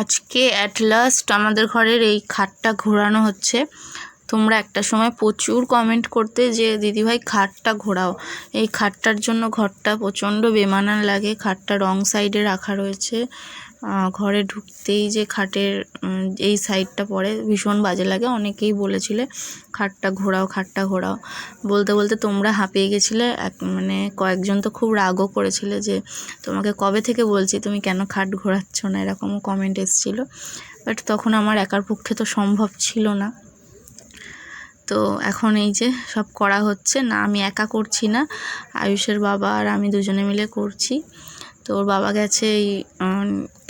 আজকে at last আমাদের ঘরের এই খাটটা ঘোরানো হচ্ছে। তোমরা একটা সময় প্রচুর কমেন্ট করতে যে দিদিভাই খাটটা ঘোরাও। এই খাটটার জন্য ঘরটা প্রচণ্ড বেমানান লাগে। খাটটা রং সাইডে রাখা রয়েছে, ঘরে ঢুকতেই যে খাটের এই সাইডটা পড়ে ভীষণ বাজে লাগে। অনেকেই বলেছিলে খাটটা ঘোরাও, খাটটা ঘোরাও। বলতে বলতে তোমরা হাঁপিয়ে গেছিলে। মানে কয়েকজন তো খুব রাগও করেছিলে যে তোমাকে কবে থেকে বলছি তুমি কেন খাট ঘোরাচ্ছ না, এরকমও কমেন্ট এসেছিলো। বাট তখন আমার একার পক্ষে তো সম্ভব ছিল না। তো এখন এই যে সব করা হচ্ছে না, আমি একা করছি না, আয়ুষের বাবা আর আমি দুজনে মিলে করছি। তো ওর বাবা গেছে এই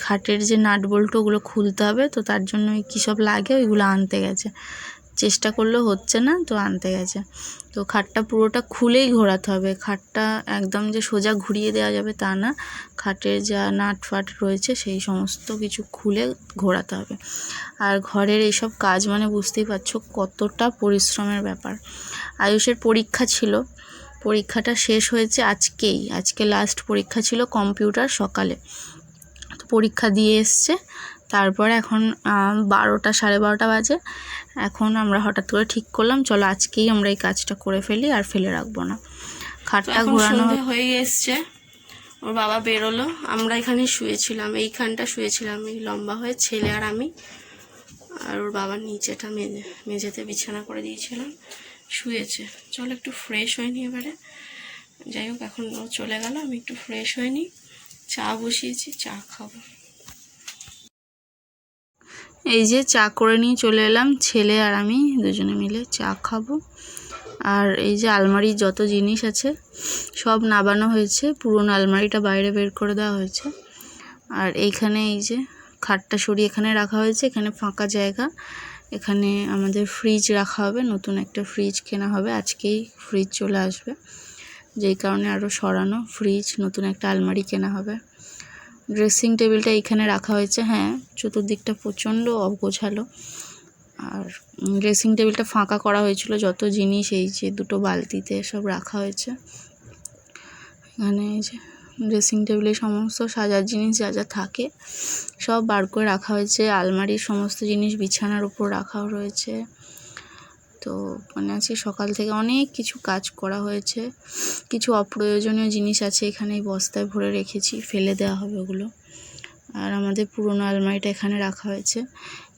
খাটের যে নাট বল্টু ওগুলো খুলতে হবে, তো তার জন্য কী সব লাগে ওইগুলো আনতে গেছে। চেষ্টা করলেও হচ্ছে না, তো আনতে গেছে। তো খাটটা পুরোটা খুলেই ঘোরাতে হবে। খাটটা একদম যে সোজা ঘুরিয়ে দেওয়া যাবে তা না, খাটের যা নাট ফাট রয়েছে সেই সমস্ত কিছু খুলে ঘোরাতে হবে। আর ঘরের এইসব কাজ মানে বুঝতেই পারছো কতটা পরিশ্রমের ব্যাপার। আয়ুষের পরীক্ষা ছিল, পরীক্ষাটা শেষ হয়েছে আজকে লাস্ট পরীক্ষা ছিল কম্পিউটার সকালে। তো পরীক্ষা দিয়ে এসছে, তারপরে এখন 12টা 12:30 বাজে। এখন আমরা হঠাৎ করে ঠিক করলাম চলো আজকেই আমরা এই কাজটা করে ফেলি, আর ফেলে রাখবো না। খাটটা ঘোরানো হয়ে এসছে, ওর বাবা বেরোলো, আমরা এখানে শুয়েছিলাম, এইখানটা শুয়েছিলাম এই লম্বা হয়ে ছেলে আর আমি। আর ওর বাবার নিচেটা মেঝেতে বিছানা করে দিয়েছিলাম, শুয়েছে। চলো একটু ফ্রেশ হয়ে নি এবারে। যাই হোক এখন ও চলে গেল, আমি একটু ফ্রেশ হয়ে নিই। চা বসিয়েছি, চা খাবো। এই যে চা করে নিয়ে চলে এলাম, ছেলে আর আমি দুজনে মিলে চা খাবো। আর এই যে আলমারির যত জিনিস আছে সব নাবানো হয়েছে, পুরোনো আলমারিটা বাইরে বের করে দেওয়া হয়েছে। আর এইখানে এই যে খাটটা সরিয়ে এখানে রাখা হয়েছে, এখানে ফাঁকা জায়গা। এখানে আমাদের ফ্রিজ রাখা হবে, নতুন একটা ফ্রিজ কেনা হবে, আজকেই ফ্রিজ চলে আসবে, যেই কারণে আরও সরানো ফ্রিজ, নতুন একটা আলমারি কেনা হবে। ড্রেসিং টেবিলটা এইখানে রাখা হয়েছে। হ্যাঁ, চতুর্দিকটা প্রচণ্ড অগোছালো। আর ড্রেসিং টেবিলটা ফাঁকা করা হয়েছিল, যত জিনিস এই যে দুটো বালতিতে সব রাখা হয়েছে। এখানে এই যে ড্রেসিং টেবিলে সমস্ত সাজার জিনিস যা যা থাকে সব বার করে রাখা হয়েছে। আলমারির সমস্ত জিনিস বিছানার উপর রাখাও রয়েছে। তো মানে আজকে সকাল থেকে অনেক কিছু কাজ করা হয়েছে। কিছু অপ্রয়োজনীয় জিনিস আছে এখানে এই বস্তায় ভরে রেখেছি, ফেলে দেওয়া হবে ওগুলো। আর আমাদের পুরোনো আলমারিটা এখানে রাখা হয়েছে।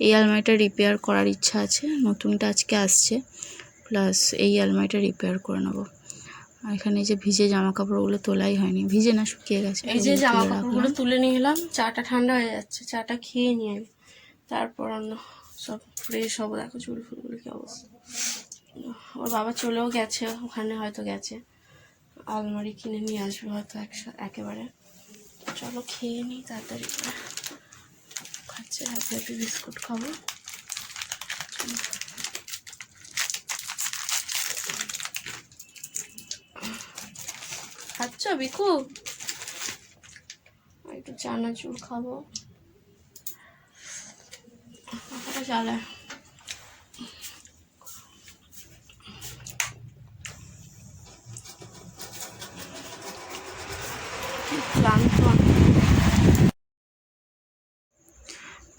এই আলমারিটা রিপেয়ার করার ইচ্ছা আছে, নতুনটা আজকে আসছে, প্লাস এই আলমারিটা রিপেয়ার করে নেবো। আর এখানে যে ভিজে জামা কাপড়গুলো তোলাই হয়নি, ভিজে না শুকিয়ে গেছে। এই যে জামা কাপড়গুলো তুলে নিয়ে এলাম, চাটা ঠান্ডা হয়ে যাচ্ছে, চাটা খেয়ে নিয়ে তারপর অন্য সব ফ্রেশ হবো। দেখো চুল ফুলগুলো কি অবস্থা। ওর বাবা চলেও গেছে, ওখানে হয়তো গেছে আলমারি কিনে নিয়ে আসবে হয়তো একেবারে। চলো খেয়ে নিই তাড়াতাড়ি করে। খাচ্ছে হ্যাপি বিস্কুট খাবো। খাচ্ছ বিকু? একটু চানাচুর খাবো, চালা।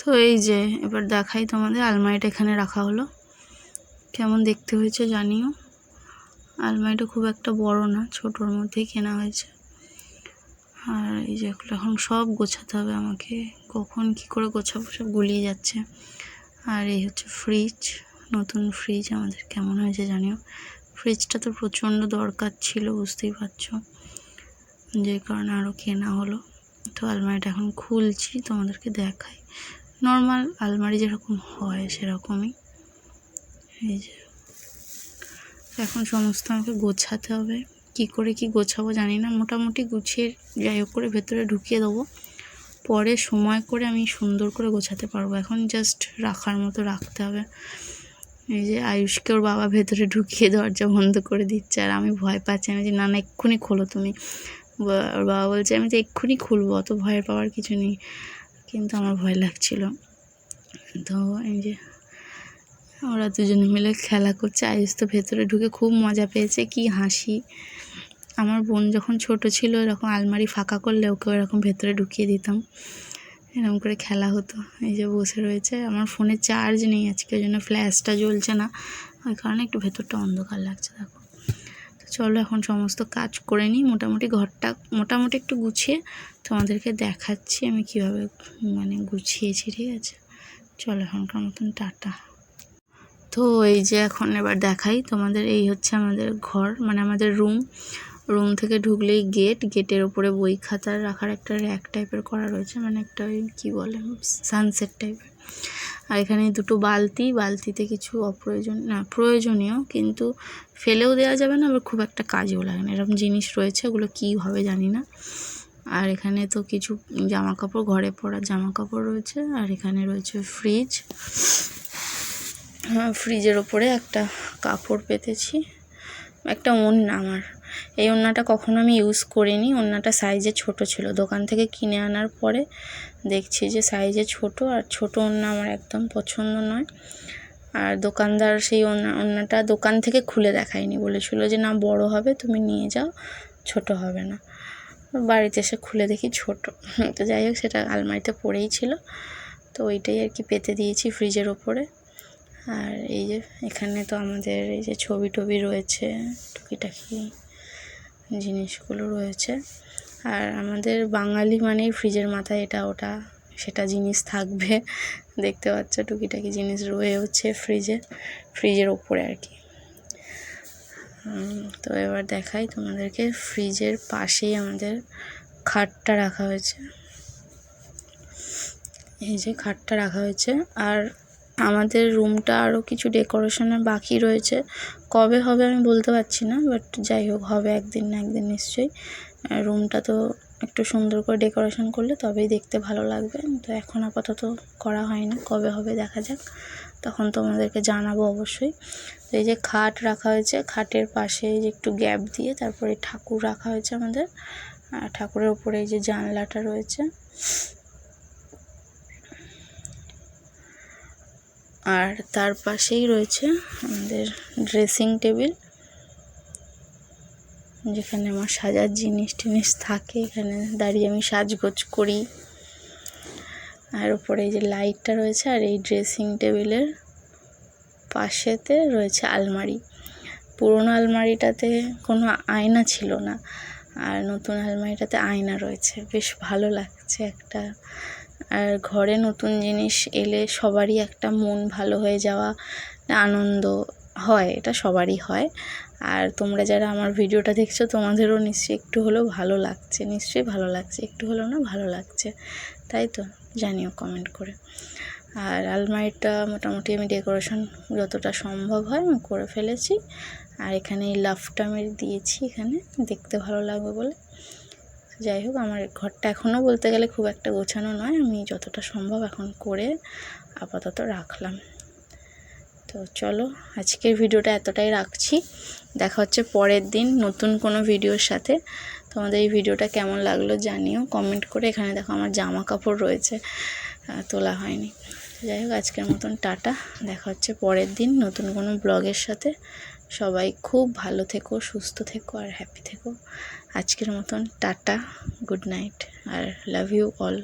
তো এই যে এবার দেখাই তোমাদের, আলমারিটা এখানে রাখা হলো, কেমন দেখতে হয়েছে জানিও। আলমারিটা খুব একটা বড় না, ছোটোর মধ্যেই কেনা হয়েছে। আর এই যে এখন সব গোছাতে হবে আমাকে, কখন কি করে গোছাবো সব গুলিয়ে যাচ্ছে। আর এই হচ্ছে ফ্রিজ, নতুন ফ্রিজ আমাদের, কেমন হয়েছে জানিও। ফ্রিজটা তো প্রচণ্ড দরকার ছিল, বুঝতেই পারছো, যে কারণে আরও কেনা হলো। তো আলমারিটা এখন খুলছি, তোমাদেরকে দেখাই। নর্মাল আলমারি যেরকম হয় সেরকমই। এই যে এখন সমস্ত আমাকে গোছাতে হবে, কি করে কি গোছাবো জানি না, মোটামুটি গুছিয়ে যাই হোক করে ভেতরে ঢুকিয়ে দেবো, পরে সময় করে আমি সুন্দর করে গোছাতে পারবো। এখন জাস্ট রাখার মতো রাখতে হবে। এই যে আয়ুষকে ওর বাবা ভেতরে ঢুকিয়ে দরজা বন্ধ করে দিচ্ছে, আর আমি ভয় পাচ্ছি, আমি যে না না এক্ষুনি খোলো তুমি। ওর বাবা বলছে আমি তো এক্ষুনি খুলবো, অত ভয়ের পাওয়ার কিছু নেই, কিন্তু আমার ভয় লাগছিল। তো এই যে ওরা দুজনে মিলে খেলা করছে, আয়ুষ তো ভেতরে ঢুকে খুব মজা পেয়েছে, কি হাসি। আমার বোন যখন ছোট ছিল এরকম আলমারি ফাঁকা করলে ওকে এরকম ভেতরে ঢুকিয়ে দিতাম। এরকম করে খেলা হতো। এই যে বসে রয়েছে, আমার ফোনে চার্জ নেই আজকে, ওই জন্য ফ্ল্যাশটা জ্বলছে না, ওই কারণে একটু ভেতরটা অন্ধকার লাগছে। দেখো, তো চলো এখন সমস্ত কাজ করে নিই, মোটামুটি ঘরটা মোটামুটি একটু গুছিয়ে তোমাদেরকে দেখাচ্ছি আমি কীভাবে মানে গুছিয়েছি, ঠিক আছে? চলো এখনকার মতন টাটা। তো এই যে এখন এবার দেখাই তোমাদের, এই হচ্ছে আমাদের ঘর, মানে আমাদের রুম থেকে ঢুকলেই গেটের ওপরে বই খাতা রাখার একটা র্যাক টাইপের করা রয়েছে, মানে একটা ওই কী বলে সানসেট টাইপের। আর এখানে দুটো বালতিতে কিছু প্রয়োজনীয় কিন্তু ফেলেও দেওয়া যাবে না, আবার খুব একটা কাজেও লাগে না, এরকম জিনিস রয়েছে, ওগুলো কী হবে জানি না। আর এখানে তো কিছু জামাকাপড়, ঘরে পরার জামাকাপড় রয়েছে। আর এখানে রয়েছে ফ্রিজ, ফ্রিজের ওপরে একটা কাপড় পেতেছি, একটা ওড়না। আমার এই ওড়নাটা কখনো আমি ইউজ করিনি, ওড়নাটা সাইজে ছোট ছিল, দোকান থেকে কিনে আনার পরে দেখছি যে সাইজে ছোট, আর ছোট ওড়না আমার একদম পছন্দ নয়। আর দোকানদার সেই ওড়নাটা দোকান থেকে খুলে দেখায়নি, বলেছিল যে না বড় হবে, তুমি নিয়ে যাও, ছোট হবে না। বাড়িতে এসে খুলে দেখি ছোট। তো যাই হোক, সেটা আলমারিতে পড়েই ছিল, তো ওইটাই আর কি পেতে দিয়েছি ফ্রিজের ওপরে। আর এই যে এখানে তো আমাদের এই যে ছবি রয়েছে, টুকিটাকি জিনিসগুলো রয়েছে। আর আমাদের বাঙালি মানেই ফ্রিজের মাথায় এটা ওটা সেটা জিনিস থাকবে, দেখতে পাচ্ছ টুকিটাকি জিনিস রয়েছে ফ্রিজের ওপরে আর কি। তো এবার দেখাই তোমাদেরকে, ফ্রিজের পাশেই আমাদের খাটটা রাখা হয়েছে, এই যে খাটটা রাখা হয়েছে। আর আমাদের রুমটা আরও কিছু ডেকোরেশনের বাকি রয়েছে, কবে হবে আমি বলতে পারছি না, বাট যাই হোক হবে একদিন না একদিন নিশ্চয়ই। রুমটা তো একটু সুন্দর করে ডেকোরেশন করলে তবেই দেখতে ভালো লাগবে, তো এখন আপাতত করা হয় না, কবে হবে দেখা যাক, তখন তোমাদেরকে জানাবো অবশ্যই। তো এই যে খাট রাখা হয়েছে, খাটের পাশে এই যে একটু গ্যাপ দিয়ে তারপরে ঠাকুর রাখা হয়েছে আমাদের, আর ঠাকুরের উপরে এই যে জানলাটা রয়েছে। আর তার পাশেই রয়েছে আমাদের ড্রেসিং টেবিল, যেখানে আমার সাজার জিনিস থাকে, এখানে দাঁড়িয়ে আমি সাজগোজ করি। আর উপরে এই যে লাইটটা রয়েছে, আর এই ড্রেসিং টেবিলের পাশেতে রয়েছে আলমারি। পুরোনো আলমারিটাতে কোনো আয়না ছিল না, আর নতুন আলমারিটাতে আয়না রয়েছে, বেশ ভালো লাগছে একটা। আর ঘরে নতুন জিনিস এলে সবারই একটা মন ভালো হয়ে যাওয়া, আনন্দ হয়, এটা সবারই হয়। আর তোমরা যারা আমার ভিডিওটা দেখছো তোমাদেরও নিশ্চয়ই একটু হলেও ভালো লাগছে, নিশ্চয়ই ভালো লাগছে, একটু হলেও না ভালো লাগছে, তাই তো? জানিও কমেন্ট করে। আর আলমারিটা মোটামুটি আমি ডেকোরেশন যতটা সম্ভব হয় আমি করে ফেলেছি। আর এখানে এই লাফটা আমি দিয়েছি, এখানে দেখতে ভালো লাগবে বলে। যাই হোক, আমার ঘরটা এখনও বলতে গেলে খুব একটা গোছানো নয়, আমি যতটা সম্ভব এখন করে আপাতত রাখলাম। তো চলো আজকের ভিডিওটা এতটাই রাখছি, দেখা হচ্ছে পরের দিন নতুন কোনো ভিডিওর সাথে। তোমাদের এই ভিডিওটা কেমন লাগলো জানিও কমেন্ট করে। এখানে দেখো আমার জামা কাপড় রয়েছে, তোলা হয়নি। যাই হোক, আজকের মতন টাটা, দেখা হচ্ছে পরের দিন নতুন কোনো ব্লগের সাথে। সবাই খুব ভালো থেকো, সুস্থ থেকো আর হ্যাপি থেকো। আজকের মতন টাটা, গুড নাইট, আর লাভ ইউ অল।